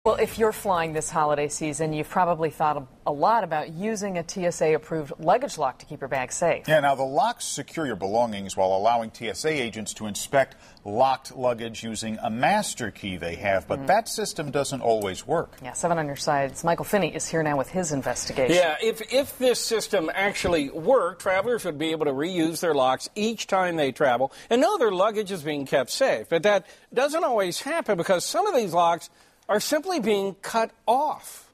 Well, if you're flying this holiday season, you've probably thought a lot about using a TSA-approved luggage lock to keep your bag safe. Yeah, now the locks secure your belongings while allowing TSA agents to inspect locked luggage using a master key they have, but that system doesn't always work. Yeah, 7 on your side's Michael Finney is here now with his investigation. Yeah, if this system actually worked, travelers would be able to reuse their locks each time they travel and know their luggage is being kept safe. But that doesn't always happen because some of these locks are simply being cut off.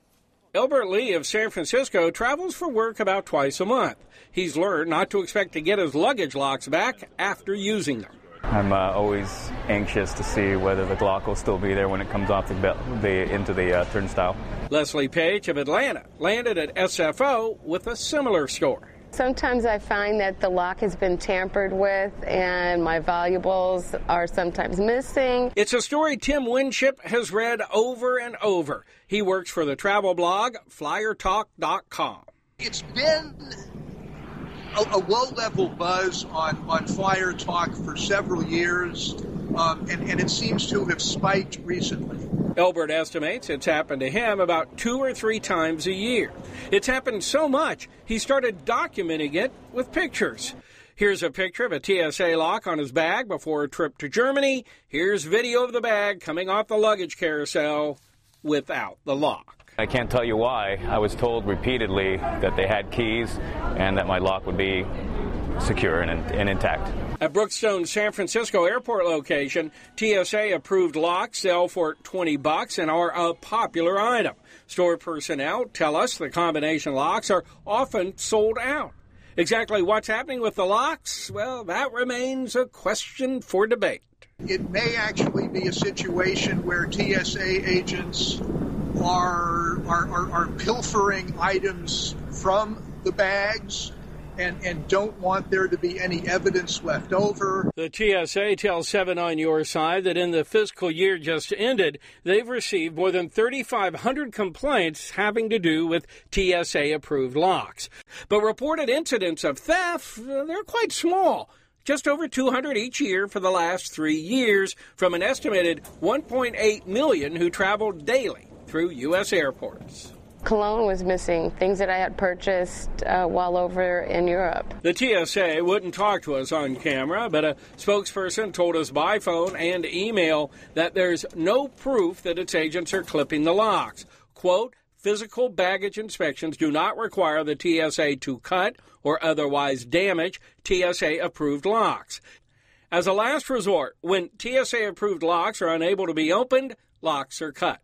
Elbert Lee of San Francisco travels for work about twice a month. He's learned not to expect to get his luggage locks back after using them. I'm always anxious to see whether the lock will still be there when it comes off into the turnstile. Leslie Page of Atlanta landed at SFO with a similar story. Sometimes I find that the lock has been tampered with and my valuables are sometimes missing. It's a story Tim Winship has read over and over. He works for the travel blog FlyerTalk.com. It's been a low-level buzz on Flyer Talk for several years, and it seems to have spiked recently. Elbert estimates it's happened to him about 2 or 3 times a year. It's happened so much, he started documenting it with pictures. Here's a picture of a TSA lock on his bag before a trip to Germany. Here's video of the bag coming off the luggage carousel without the lock. I can't tell you why. I was told repeatedly that they had keys and that my lock would be secure and intact. At Brookstone's San Francisco airport location, TSA-approved locks sell for $20 and are a popular item. Store personnel tell us the combination locks are often sold out. Exactly what's happening with the locks? Well, that remains a question for debate. It may actually be a situation where TSA agents are pilfering items from the bags and don't want there to be any evidence left over. The TSA tells 7 on your side that in the fiscal year just ended, they've received more than 3,500 complaints having to do with TSA-approved locks. But reported incidents of theft, they're quite small. Just over 200 each year for the last 3 years from an estimated 1.8 million who travel daily through U.S. airports. Cologne was missing, things that I had purchased while over in Europe. The TSA wouldn't talk to us on camera, but a spokesperson told us by phone and email that there's no proof that its agents are clipping the locks. Quote, physical baggage inspections do not require the TSA to cut or otherwise damage TSA-approved locks. As a last resort, when TSA-approved locks are unable to be opened, locks are cut.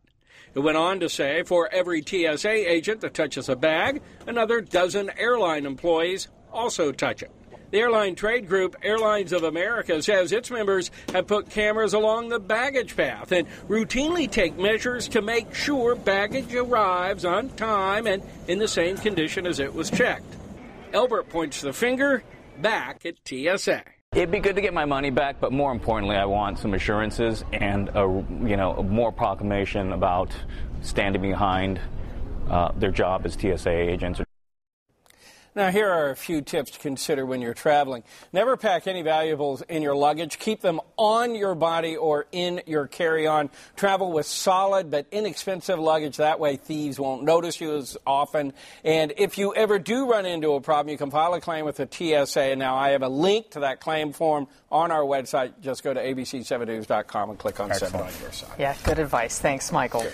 It went on to say for every TSA agent that touches a bag, another dozen airline employees also touch it. The airline trade group Airlines of America says its members have put cameras along the baggage path and routinely take measures to make sure baggage arrives on time and in the same condition as it was checked. Elbert points the finger back at TSA. It'd be good to get my money back, but more importantly, I want some assurances and more proclamation about standing behind their job as TSA agents. Now, here are a few tips to consider when you're traveling. Never pack any valuables in your luggage. Keep them on your body or in your carry-on. Travel with solid but inexpensive luggage. That way thieves won't notice you as often. And if you ever do run into a problem, you can file a claim with the TSA. Now, I have a link to that claim form on our website. Just go to ABC7news.com and click on 7 on your side. Yeah, good advice. Thanks, Michael. Sure.